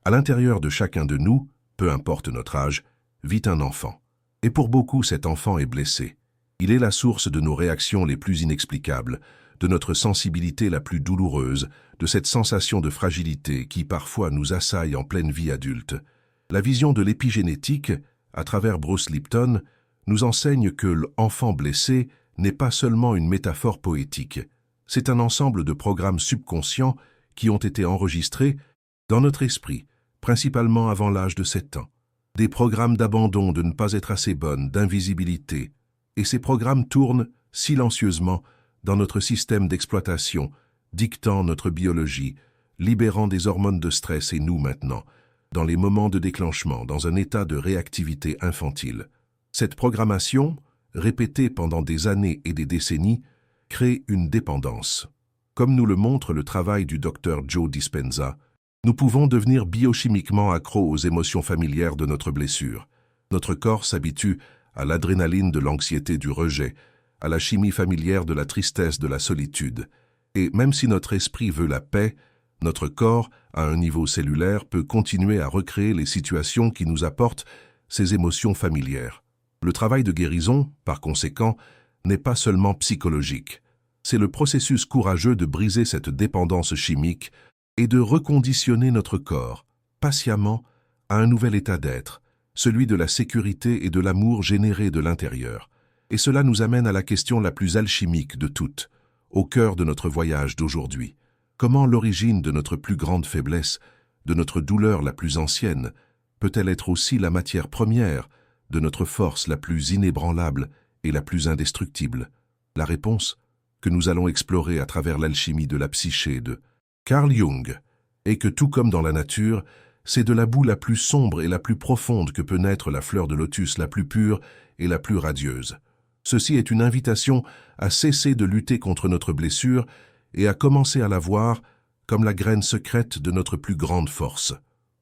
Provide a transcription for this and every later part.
À l'intérieur de chacun de nous, peu importe notre âge, vit un enfant. Et pour beaucoup, cet enfant est blessé. Il est la source de nos réactions les plus inexplicables, de notre sensibilité la plus douloureuse, de cette sensation de fragilité qui parfois nous assaille en pleine vie adulte. La vision de l'épigénétique, à travers Bruce Lipton, nous enseigne que l'enfant blessé n'est pas seulement une métaphore poétique. C'est un ensemble de programmes subconscients qui ont été enregistrés dans notre esprit, principalement avant l'âge de 7 ans. Des programmes d'abandon, de ne pas être assez bonne, d'invisibilité. Et ces programmes tournent silencieusement dans notre système d'exploitation, dictant notre biologie, libérant des hormones de stress et nous maintenant, dans les moments de déclenchement, dans un état de réactivité infantile. Cette programmation, répétée pendant des années et des décennies, crée une dépendance. Comme nous le montre le travail du Dr Joe Dispenza, nous pouvons devenir biochimiquement accros aux émotions familières de notre blessure. Notre corps s'habitue à l'adrénaline de l'anxiété du rejet, à la chimie familière de la tristesse, de la solitude. Et même si notre esprit veut la paix, notre corps, à un niveau cellulaire, peut continuer à recréer les situations qui nous apportent ces émotions familières. Le travail de guérison, par conséquent, n'est pas seulement psychologique. C'est le processus courageux de briser cette dépendance chimique et de reconditionner notre corps, patiemment, à un nouvel état d'être, celui de la sécurité et de l'amour généré de l'intérieur. Et cela nous amène à la question la plus alchimique de toutes, au cœur de notre voyage d'aujourd'hui. Comment l'origine de notre plus grande faiblesse, de notre douleur la plus ancienne, peut-elle être aussi la matière première de notre force la plus inébranlable et la plus indestructible? La réponse, que nous allons explorer à travers l'alchimie de la psyché de Carl Jung, est que tout comme dans la nature, c'est de la boue la plus sombre et la plus profonde que peut naître la fleur de lotus la plus pure et la plus radieuse. Ceci est une invitation à cesser de lutter contre notre blessure et à commencer à la voir comme la graine secrète de notre plus grande force.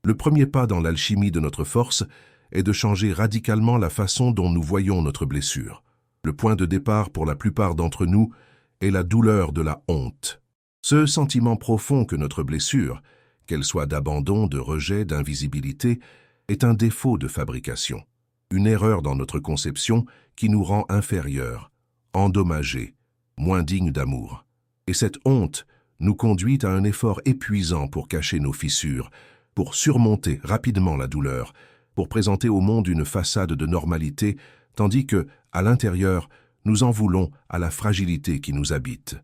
Le premier pas dans l'alchimie de notre force est de changer radicalement la façon dont nous voyons notre blessure. Le point de départ pour la plupart d'entre nous est la douleur de la honte. Ce sentiment profond que notre blessure, qu'elle soit d'abandon, de rejet, d'invisibilité, est un défaut de fabrication, une erreur dans notre conception qui nous rend inférieurs, endommagés, moins dignes d'amour. Et cette honte nous conduit à un effort épuisant pour cacher nos fissures, pour surmonter rapidement la douleur, pour présenter au monde une façade de normalité, tandis que, à l'intérieur, nous en voulons à la fragilité qui nous habite.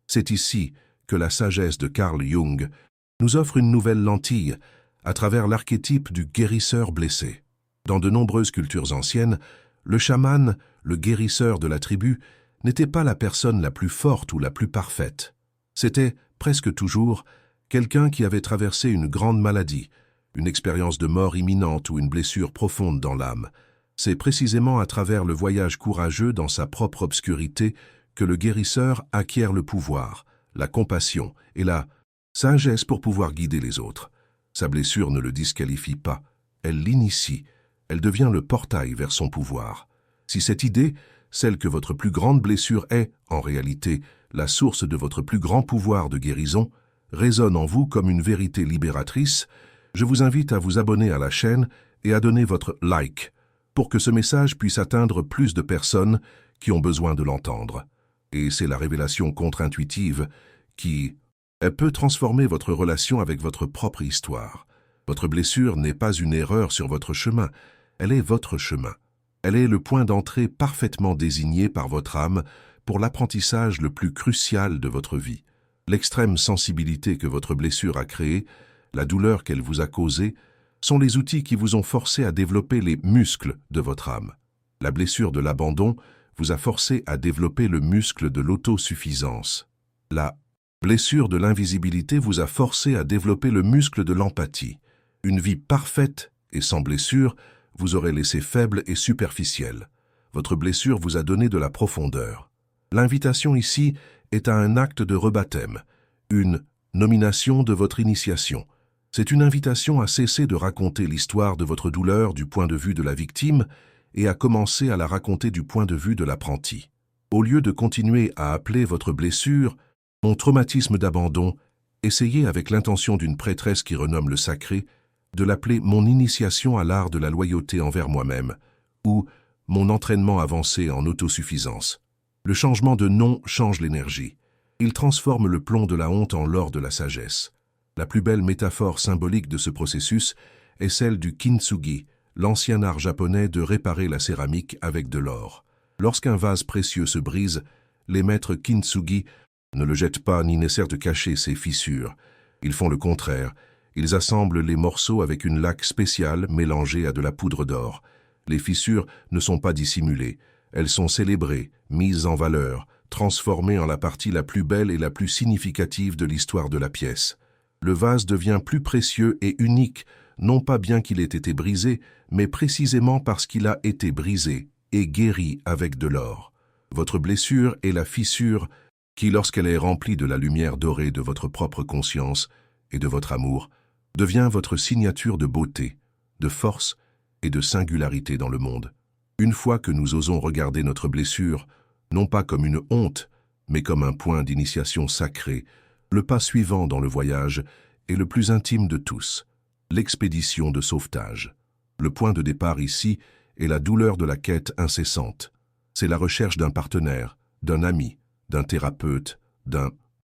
C'est ici que la sagesse de Carl Jung nous offre une nouvelle lentille à travers l'archétype du guérisseur blessé. Dans de nombreuses cultures anciennes, le chaman, le guérisseur de la tribu, n'était pas la personne la plus forte ou la plus parfaite. C'était, presque toujours, quelqu'un qui avait traversé une grande maladie, une expérience de mort imminente ou une blessure profonde dans l'âme. C'est précisément à travers le voyage courageux dans sa propre obscurité que le guérisseur acquiert le pouvoir, la compassion et la sagesse pour pouvoir guider les autres. Sa blessure ne le disqualifie pas, elle l'initie, elle devient le portail vers son pouvoir. Si cette idée, celle que votre plus grande blessure est, en réalité, la source de votre plus grand pouvoir de guérison, résonne en vous comme une vérité libératrice, je vous invite à vous abonner à la chaîne et à donner votre like pour que ce message puisse atteindre plus de personnes qui ont besoin de l'entendre. Et c'est la révélation contre-intuitive qui peut transformer votre relation avec votre propre histoire. Votre blessure n'est pas une erreur sur votre chemin, elle est votre chemin. Elle est le point d'entrée parfaitement désigné par votre âme pour l'apprentissage le plus crucial de votre vie. L'extrême sensibilité que votre blessure a créée, la douleur qu'elle vous a causée, sont les outils qui vous ont forcé à développer les muscles de votre âme. La blessure de l'abandon vous a forcé à développer le muscle de l'autosuffisance. La blessure de l'invisibilité vous a forcé à développer le muscle de l'empathie. Une vie parfaite et sans blessure vous aurait laissé faible et superficiel. Votre blessure vous a donné de la profondeur. L'invitation ici est à un acte de rebaptême, une nomination de votre initiation. C'est une invitation à cesser de raconter l'histoire de votre douleur du point de vue de la victime et à commencer à la raconter du point de vue de l'apprenti. Au lieu de continuer à appeler votre blessure « mon traumatisme d'abandon », essayez avec l'intention d'une prêtresse qui renomme le sacré de l'appeler mon initiation à l'art de la loyauté envers moi-même, ou mon entraînement avancé en autosuffisance. Le changement de nom change l'énergie. Il transforme le plomb de la honte en l'or de la sagesse. La plus belle métaphore symbolique de ce processus est celle du kintsugi, l'ancien art japonais de réparer la céramique avec de l'or. Lorsqu'un vase précieux se brise, les maîtres kintsugi ne le jettent pas ni n'essaient de cacher ses fissures. Ils font le contraire. Ils assemblent les morceaux avec une laque spéciale mélangée à de la poudre d'or. Les fissures ne sont pas dissimulées. Elles sont célébrées, mises en valeur, transformées en la partie la plus belle et la plus significative de l'histoire de la pièce. Le vase devient plus précieux et unique, non pas bien qu'il ait été brisé, mais précisément parce qu'il a été brisé et guéri avec de l'or. Votre blessure est la fissure qui, lorsqu'elle est remplie de la lumière dorée de votre propre conscience et de votre amour, devient votre signature de beauté, de force et de singularité dans le monde. Une fois que nous osons regarder notre blessure, non pas comme une honte, mais comme un point d'initiation sacré, le pas suivant dans le voyage est le plus intime de tous, l'expédition de sauvetage. Le point de départ ici est la douleur de la quête incessante. C'est la recherche d'un partenaire, d'un ami, d'un thérapeute, d'un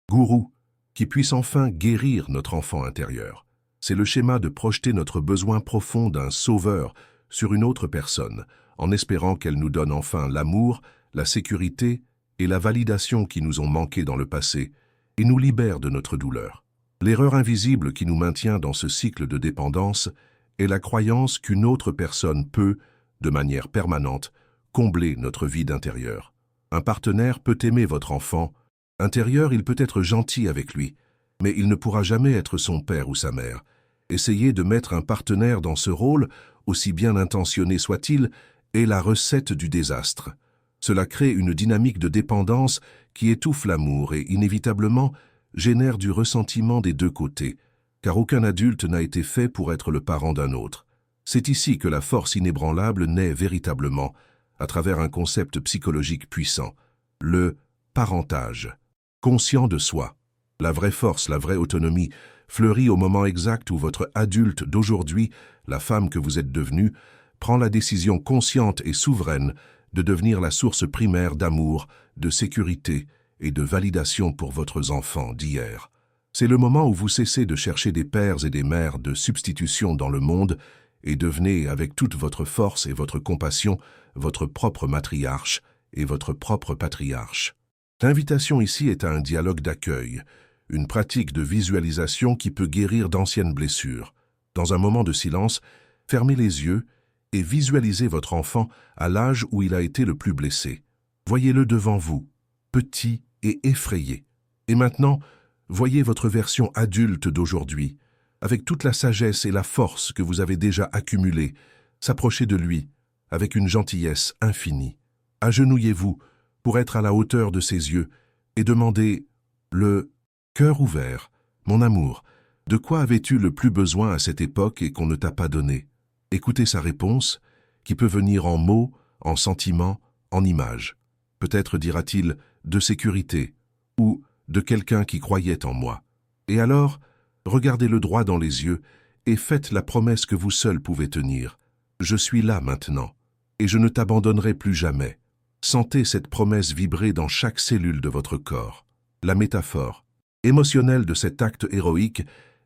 gourou, qui puisse enfin guérir notre enfant intérieur. C'est le schéma de projeter notre besoin profond d'un sauveur sur une autre personne, en espérant qu'elle nous donne enfin l'amour, la sécurité et la validation qui nous ont manqué dans le passé, et nous libère de notre douleur. L'erreur invisible qui nous maintient dans ce cycle de dépendance est la croyance qu'une autre personne peut, de manière permanente, combler notre vide intérieur. Un partenaire peut aimer votre enfant. Intérieur, il peut être gentil avec lui, mais il ne pourra jamais être son père ou sa mère. Essayer de mettre un partenaire dans ce rôle, aussi bien intentionné soit-il, est la recette du désastre. Cela crée une dynamique de dépendance qui étouffe l'amour et, inévitablement, génère du ressentiment des deux côtés, car aucun adulte n'a été fait pour être le parent d'un autre. C'est ici que la force inébranlable naît véritablement, à travers un concept psychologique puissant, le parentage, conscient de soi. La vraie force, la vraie autonomie, fleurit au moment exact où votre adulte d'aujourd'hui, la femme que vous êtes devenue, prend la décision consciente et souveraine de devenir la source primaire d'amour, de sécurité et de validation pour votre enfant d'hier. C'est le moment où vous cessez de chercher des pères et des mères de substitution dans le monde et devenez, avec toute votre force et votre compassion, votre propre matriarche et votre propre patriarche. L'invitation ici est à un dialogue d'accueil, une pratique de visualisation qui peut guérir d'anciennes blessures. Dans un moment de silence, fermez les yeux et visualisez votre enfant à l'âge où il a été le plus blessé. Voyez-le devant vous, petit et effrayé. Et maintenant, voyez votre version adulte d'aujourd'hui, avec toute la sagesse et la force que vous avez déjà accumulées, s'approcher de lui avec une gentillesse infinie. Agenouillez-vous pour être à la hauteur de ses yeux et demandez le cœur ouvert, mon amour, de quoi avais-tu le plus besoin à cette époque et qu'on ne t'a pas donné? Écoutez sa réponse, qui peut venir en mots, en sentiments, en images. Peut-être dira-t-il de sécurité ou de quelqu'un qui croyait en moi. Et alors, regardez-le droit dans les yeux et faites la promesse que vous seul pouvez tenir. Je suis là maintenant et je ne t'abandonnerai plus jamais. Sentez cette promesse vibrer dans chaque cellule de votre corps. La métaphore émotionnelle de cet acte héroïque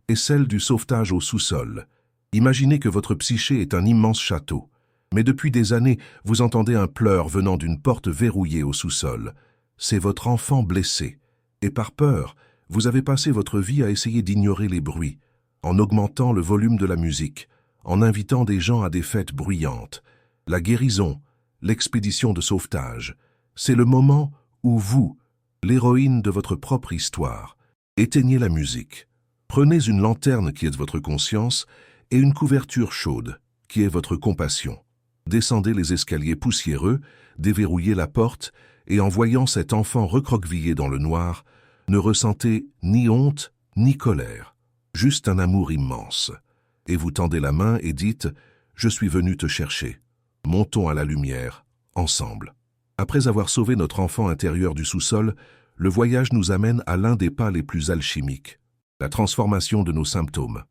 est celle du sauvetage au sous-sol. Imaginez que votre psyché est un immense château, mais depuis des années, vous entendez un pleur venant d'une porte verrouillée au sous-sol. C'est votre enfant blessé, et par peur, vous avez passé votre vie à essayer d'ignorer les bruits, en augmentant le volume de la musique, en invitant des gens à des fêtes bruyantes. La guérison, l'expédition de sauvetage, c'est le moment où vous, l'héroïne de votre propre histoire, éteignez la musique. Prenez une lanterne qui est votre conscience et une couverture chaude qui est votre compassion. Descendez les escaliers poussiéreux, déverrouillez la porte et en voyant cet enfant recroquevillé dans le noir, ne ressentez ni honte ni colère, juste un amour immense. Et vous tendez la main et dites « Je suis venu te chercher. Montons à la lumière, ensemble. » Après avoir sauvé notre enfant intérieur du sous-sol, le voyage nous amène à l'un des pas les plus alchimiques, la transformation de nos symptômes.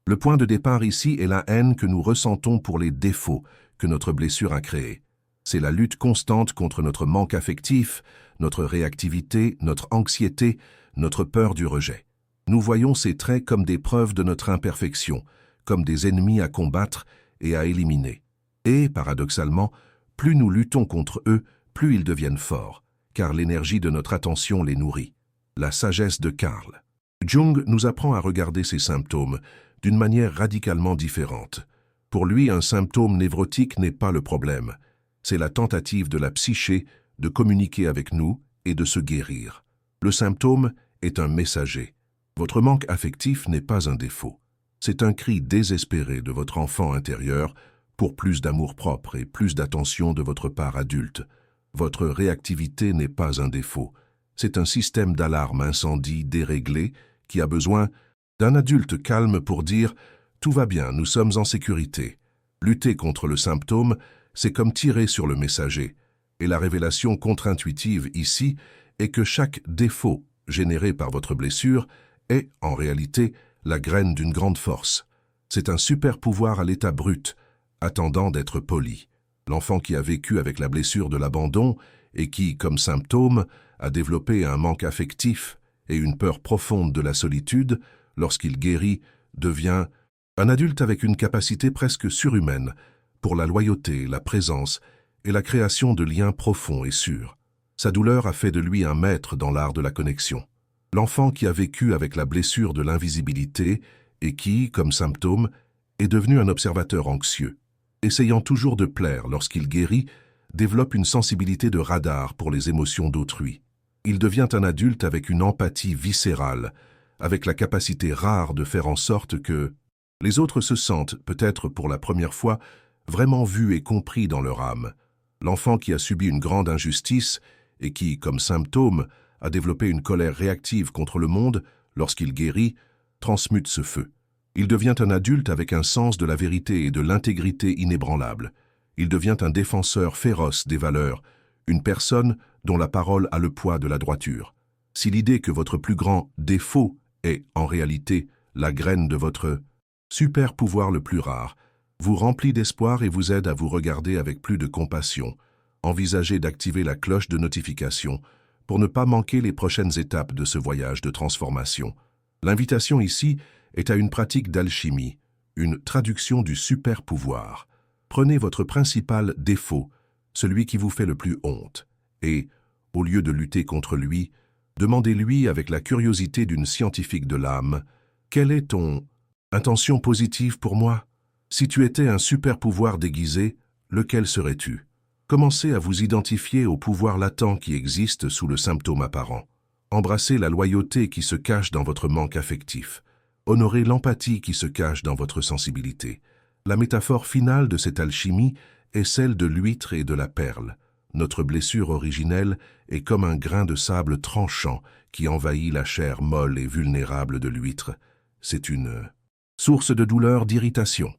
Le point de départ ici est la haine que nous ressentons pour les défauts que notre blessure a créés. C'est la lutte constante contre notre manque affectif, notre réactivité, notre anxiété, notre peur du rejet. Nous voyons ces traits comme des preuves de notre imperfection, comme des ennemis à combattre et à éliminer. Et, paradoxalement, plus nous luttons contre eux, plus ils deviennent forts, car l'énergie de notre attention les nourrit. La sagesse de Carl Jung nous apprend à regarder ces symptômes d'une manière radicalement différente. Pour lui, un symptôme névrotique n'est pas le problème. C'est la tentative de la psyché de communiquer avec nous et de se guérir. Le symptôme est un messager. Votre manque affectif n'est pas un défaut. C'est un cri désespéré de votre enfant intérieur pour plus d'amour-propre et plus d'attention de votre part adulte. Votre réactivité n'est pas un défaut. C'est un système d'alarme incendie déréglé qui a besoin d'un adulte calme pour dire « Tout va bien, nous sommes en sécurité ». Lutter contre le symptôme, c'est comme tirer sur le messager. Et la révélation contre-intuitive ici est que chaque défaut généré par votre blessure est, en réalité, la graine d'une grande force. C'est un super pouvoir à l'état brut, attendant d'être poli. L'enfant qui a vécu avec la blessure de l'abandon et qui, comme symptôme, a développé un manque affectif et une peur profonde de la solitude, lorsqu'il guérit, devient un adulte avec une capacité presque surhumaine pour la loyauté, la présence et la création de liens profonds et sûrs. Sa douleur a fait de lui un maître dans l'art de la connexion. L'enfant qui a vécu avec la blessure de l'invisibilité et qui, comme symptôme, est devenu un observateur anxieux, essayant toujours de plaire lorsqu'il guérit, développe une sensibilité de radar pour les émotions d'autrui. Il devient un adulte avec une empathie viscérale, avec la capacité rare de faire en sorte que les autres se sentent, peut-être pour la première fois, vraiment vus et compris dans leur âme. L'enfant qui a subi une grande injustice et qui, comme symptôme, a développé une colère réactive contre le monde, lorsqu'il guérit, transmute ce feu. Il devient un adulte avec un sens de la vérité et de l'intégrité inébranlable. Il devient un défenseur féroce des valeurs, une personne dont la parole a le poids de la droiture. Si l'idée que votre plus grand défaut est, en réalité, la graine de votre super pouvoir le plus rare, vous remplit d'espoir et vous aide à vous regarder avec plus de compassion, envisagez d'activer la cloche de notification pour ne pas manquer les prochaines étapes de ce voyage de transformation. L'invitation ici est à une pratique d'alchimie, une traduction du super pouvoir. Prenez votre principal défaut, celui qui vous fait le plus honte, et, au lieu de lutter contre lui, demandez-lui avec la curiosité d'une scientifique de l'âme, « Quelle est ton intention positive pour moi? Si tu étais un super pouvoir déguisé, lequel serais-tu » Commencez à vous identifier au pouvoir latent qui existe sous le symptôme apparent. Embrassez la loyauté qui se cache dans votre manque affectif. Honorez l'empathie qui se cache dans votre sensibilité. La métaphore finale de cette alchimie est celle de l'huître et de la perle. Notre blessure originelle est comme un grain de sable tranchant qui envahit la chair molle et vulnérable de l'huître. C'est une source de douleur, d'irritation.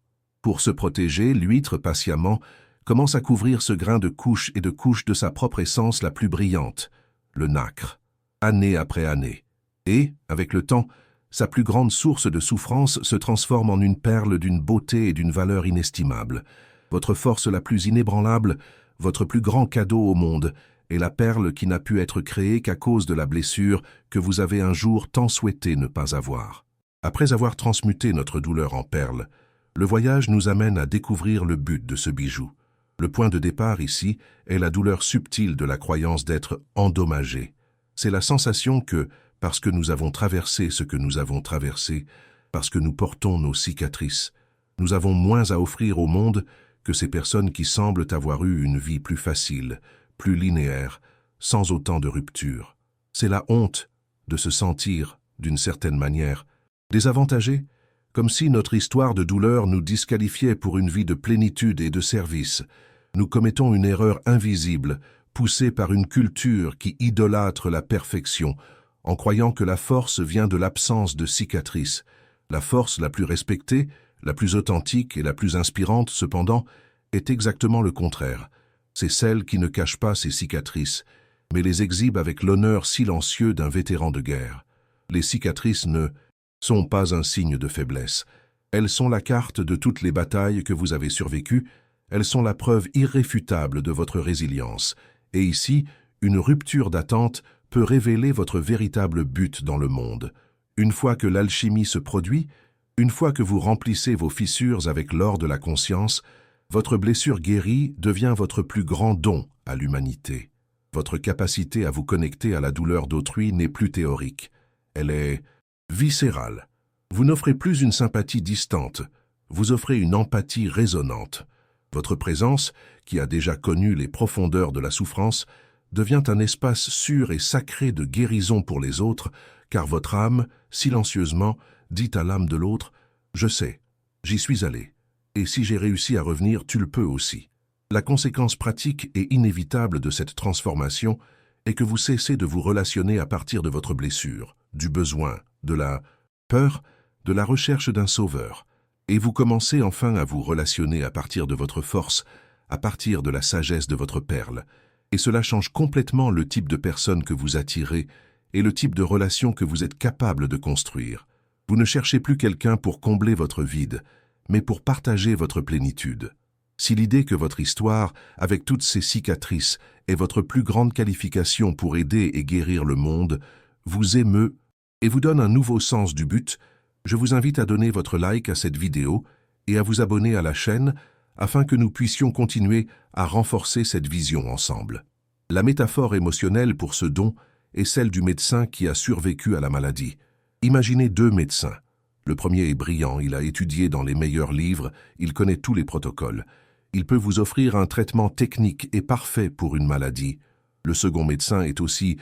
Pour se protéger, l'huître patiemment commence à couvrir ce grain de couches et de couches de sa propre essence la plus brillante, le nacre, année après année. Et, avec le temps, sa plus grande source de souffrance se transforme en une perle d'une beauté et d'une valeur inestimables. Votre force la plus inébranlable, votre plus grand cadeau au monde, est la perle qui n'a pu être créée qu'à cause de la blessure que vous avez un jour tant souhaité ne pas avoir. Après avoir transmuté notre douleur en perle, le voyage nous amène à découvrir le but de ce bijou. Le point de départ ici est la douleur subtile de la croyance d'être endommagé. C'est la sensation que, parce que nous avons traversé ce que nous avons traversé, parce que nous portons nos cicatrices, nous avons moins à offrir au monde que ces personnes qui semblent avoir eu une vie plus facile, plus linéaire, sans autant de ruptures. C'est la honte de se sentir, d'une certaine manière, désavantagé, comme si notre histoire de douleur nous disqualifiait pour une vie de plénitude et de service. Nous commettons une erreur invisible, poussée par une culture qui idolâtre la perfection, en croyant que la force vient de l'absence de cicatrices. La force la plus respectée, la plus authentique et la plus inspirante, cependant, est exactement le contraire. C'est celle qui ne cache pas ses cicatrices, mais les exhibe avec l'honneur silencieux d'un vétéran de guerre. Les cicatrices ne sont pas un signe de faiblesse. Elles sont la carte de toutes les batailles que vous avez survécues, elles sont la preuve irréfutable de votre résilience. Et ici, une rupture d'attente peut révéler votre véritable but dans le monde. Une fois que l'alchimie se produit, une fois que vous remplissez vos fissures avec l'or de la conscience, votre blessure guérie devient votre plus grand don à l'humanité. Votre capacité à vous connecter à la douleur d'autrui n'est plus théorique. Elle est viscérale. Vous n'offrez plus une sympathie distante, vous offrez une empathie résonante. Votre présence, qui a déjà connu les profondeurs de la souffrance, devient un espace sûr et sacré de guérison pour les autres, car votre âme, silencieusement, dit à l'âme de l'autre « Je sais, j'y suis allé, et si j'ai réussi à revenir, tu le peux aussi ». La conséquence pratique et inévitable de cette transformation est que vous cessez de vous relationner à partir de votre blessure, du besoin, de la peur, de la recherche d'un sauveur, et vous commencez enfin à vous relationner à partir de votre force, à partir de la sagesse de votre perle, et cela change complètement le type de personne que vous attirez et le type de relation que vous êtes capable de construire. Vous ne cherchez plus quelqu'un pour combler votre vide, mais pour partager votre plénitude. Si l'idée que votre histoire, avec toutes ses cicatrices, est votre plus grande qualification pour aider et guérir le monde, vous émeut et vous donne un nouveau sens du but, je vous invite à donner votre like à cette vidéo et à vous abonner à la chaîne afin que nous puissions continuer à renforcer cette vision ensemble. La métaphore émotionnelle pour ce don est celle du médecin qui a survécu à la maladie. Imaginez deux médecins. Le premier est brillant, il a étudié dans les meilleurs livres, il connaît tous les protocoles. Il peut vous offrir un traitement technique et parfait pour une maladie. Le second médecin est aussi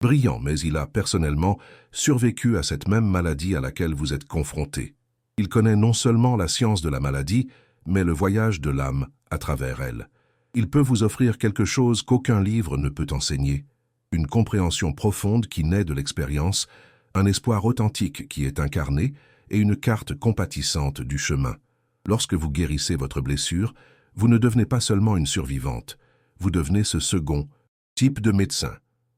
brillant, mais il a personnellement survécu à cette même maladie à laquelle vous êtes confronté. Il connaît non seulement la science de la maladie, mais le voyage de l'âme à travers elle. Il peut vous offrir quelque chose qu'aucun livre ne peut enseigner, une compréhension profonde qui naît de l'expérience, un espoir authentique qui est incarné et une carte compatissante du chemin. Lorsque vous guérissez votre blessure, vous ne devenez pas seulement une survivante, vous devenez ce second type de médecin,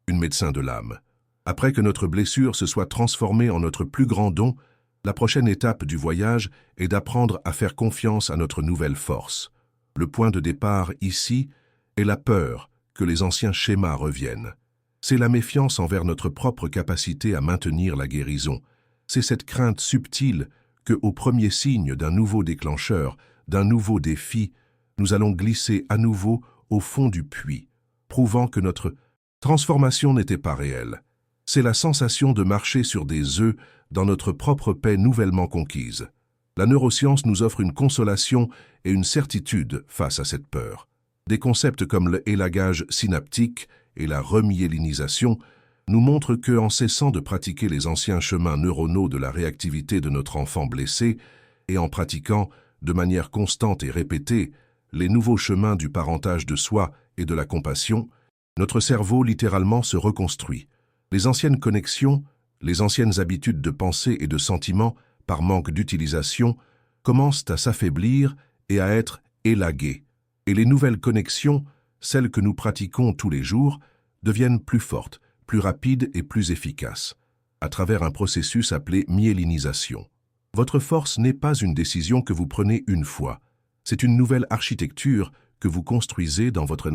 une médecin de l'âme. Après que notre blessure se soit transformée en notre plus grand don, la prochaine étape du voyage est d'apprendre à faire confiance à notre nouvelle force. Le point de départ ici est la peur que les anciens schémas reviennent. C'est la méfiance envers notre propre capacité à maintenir la guérison. C'est cette crainte subtile que, au premier signe d'un nouveau déclencheur, d'un nouveau défi, nous allons glisser à nouveau au fond du puits, prouvant que notre transformation n'était pas réelle. C'est la sensation de marcher sur des œufs dans notre propre paix nouvellement conquise. La neuroscience nous offre une consolation et une certitude face à cette peur. Des concepts comme le élagage synaptique et la remyélinisation nous montrent que, en cessant de pratiquer les anciens chemins neuronaux de la réactivité de notre enfant blessé et en pratiquant, de manière constante et répétée, les nouveaux chemins du parentage de soi et de la compassion, notre cerveau littéralement se reconstruit. Les anciennes connexions, les anciennes habitudes de pensée et de sentiment, par manque d'utilisation, commencent à s'affaiblir et à être élaguées. Et les nouvelles connexions, celles que nous pratiquons tous les jours, deviennent plus fortes, plus rapides et plus efficaces, à travers un processus appelé myélinisation. Votre force n'est pas une décision que vous prenez une fois, c'est une nouvelle architecture que vous construisez dans votre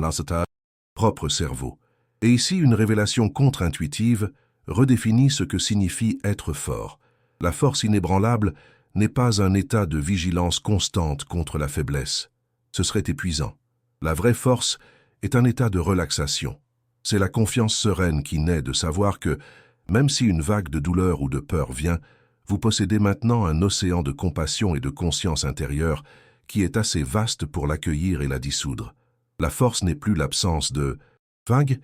propre cerveau. Et ici, une révélation contre-intuitive redéfinit ce que signifie être fort. La force inébranlable n'est pas un état de vigilance constante contre la faiblesse. Ce serait épuisant. La vraie force est un état de relaxation. C'est la confiance sereine qui naît de savoir que, même si une vague de douleur ou de peur vient, vous possédez maintenant un océan de compassion et de conscience intérieure qui est assez vaste pour l'accueillir et la dissoudre. La force n'est plus l'absence de vagues,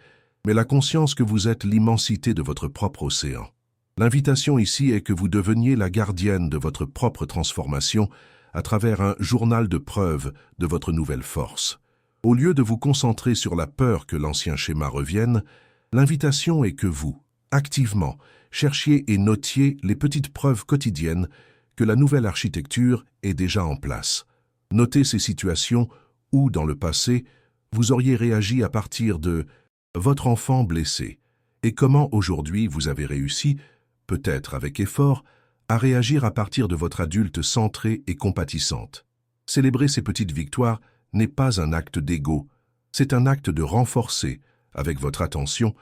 mais la conscience que vous êtes l'immensité de votre propre océan. L'invitation ici est que vous deveniez la gardienne de votre propre transformation à travers un journal de preuves de votre nouvelle force. Au lieu de vous concentrer sur la peur que l'ancien schéma revienne, l'invitation est que vous, activement, cherchiez et notiez les petites preuves quotidiennes que la nouvelle architecture est déjà en place. Notez ces situations où, dans le passé, vous auriez réagi à partir de votre enfant blessé et comment aujourd'hui vous avez réussi, peut-être avec effort, à réagir à partir de votre adulte centrée et compatissante. Célébrer ces petites victoires n'est pas un acte d'ego, c'est un acte de renforcer, avec votre attention,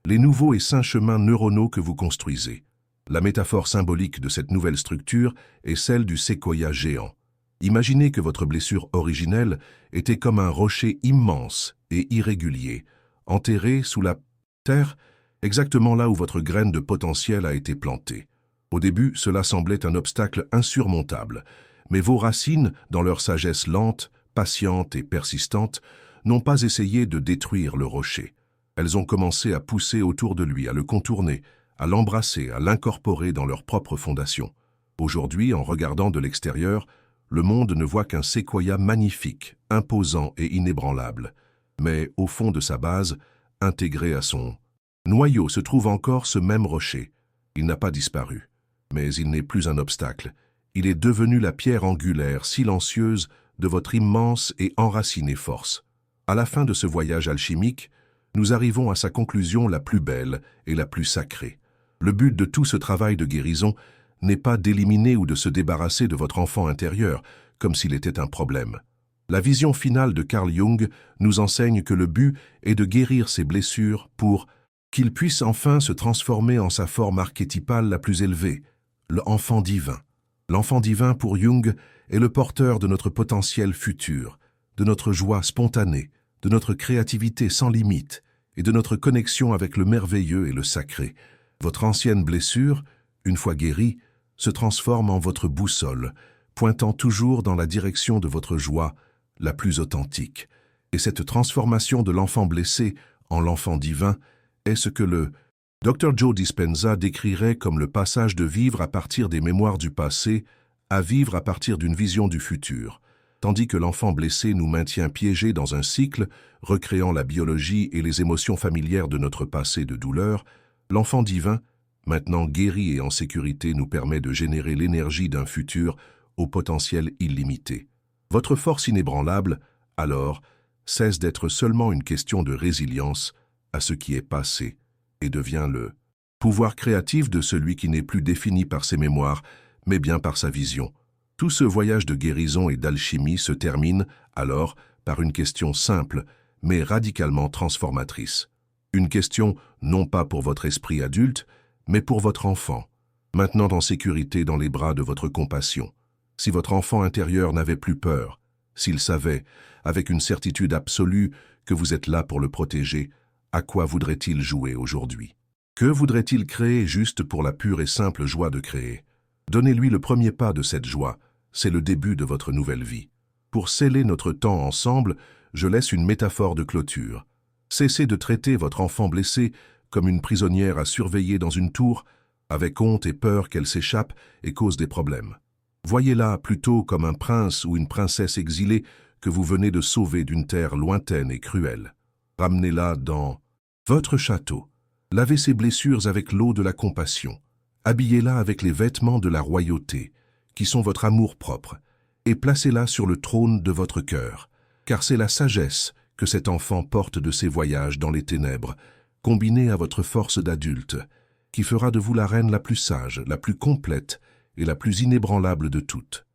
les nouveaux et sains chemins neuronaux que vous construisez. La métaphore symbolique de cette nouvelle structure est celle du séquoia géant. Imaginez que votre blessure originelle était comme un rocher immense et irrégulier, enterré sous la terre, exactement là où votre graine de potentiel a été plantée. Au début, cela semblait un obstacle insurmontable, mais vos racines, dans leur sagesse lente, patiente et persistante, n'ont pas essayé de détruire le rocher. Elles ont commencé à pousser autour de lui, à le contourner, à l'embrasser, à l'incorporer dans leur propre fondation. Aujourd'hui, en regardant de l'extérieur, le monde ne voit qu'un séquoia magnifique, imposant et inébranlable. Mais au fond de sa base, intégré à son noyau, se trouve encore ce même rocher. Il n'a pas disparu, mais il n'est plus un obstacle. Il est devenu la pierre angulaire, silencieuse, de votre immense et enracinée force. À la fin de ce voyage alchimique, nous arrivons à sa conclusion la plus belle et la plus sacrée. Le but de tout ce travail de guérison n'est pas d'éliminer ou de se débarrasser de votre enfant intérieur, comme s'il était un problème. La vision finale de Carl Jung nous enseigne que le but est de guérir ses blessures pour qu'il puisse enfin se transformer en sa forme archétypale la plus élevée, l'enfant divin. L'enfant divin, pour Jung, est le porteur de notre potentiel futur, de notre joie spontanée, de notre créativité sans limite et de notre connexion avec le merveilleux et le sacré. Votre ancienne blessure, une fois guérie, se transforme en votre boussole, pointant toujours dans la direction de votre joie la plus authentique. Et cette transformation de l'enfant blessé en l'enfant divin est ce que le Dr. Joe Dispenza décrirait comme le passage de vivre à partir des mémoires du passé à vivre à partir d'une vision du futur, tandis que l'enfant blessé nous maintient piégés dans un cycle, recréant la biologie et les émotions familières de notre passé de douleur. L'enfant divin, maintenant guéri et en sécurité, nous permet de générer l'énergie d'un futur au potentiel illimité. Votre force inébranlable, alors, cesse d'être seulement une question de résilience à ce qui est passé et devient le pouvoir créatif de celui qui n'est plus défini par ses mémoires, mais bien par sa vision. Tout ce voyage de guérison et d'alchimie se termine, alors, par une question simple, mais radicalement transformatrice. Une question non pas pour votre esprit adulte, mais pour votre enfant, maintenant en sécurité dans les bras de votre compassion. Si votre enfant intérieur n'avait plus peur, s'il savait, avec une certitude absolue, que vous êtes là pour le protéger, à quoi voudrait-il jouer aujourd'hui? Que voudrait-il créer juste pour la pure et simple joie de créer? Donnez-lui le premier pas de cette joie, c'est le début de votre nouvelle vie. Pour sceller notre temps ensemble, je laisse une métaphore de clôture. Cessez de traiter votre enfant blessé comme une prisonnière à surveiller dans une tour, avec honte et peur qu'elle s'échappe et cause des problèmes. Voyez-la plutôt comme un prince ou une princesse exilée que vous venez de sauver d'une terre lointaine et cruelle. Ramenez-la dans votre château. Lavez ses blessures avec l'eau de la compassion. Habillez-la avec les vêtements de la royauté, qui sont votre amour-propre, et placez-la sur le trône de votre cœur, car c'est la sagesse que cet enfant porte de ses voyages dans les ténèbres, combinée à votre force d'adulte, qui fera de vous la reine la plus sage, la plus complète et la plus inébranlable de toutes.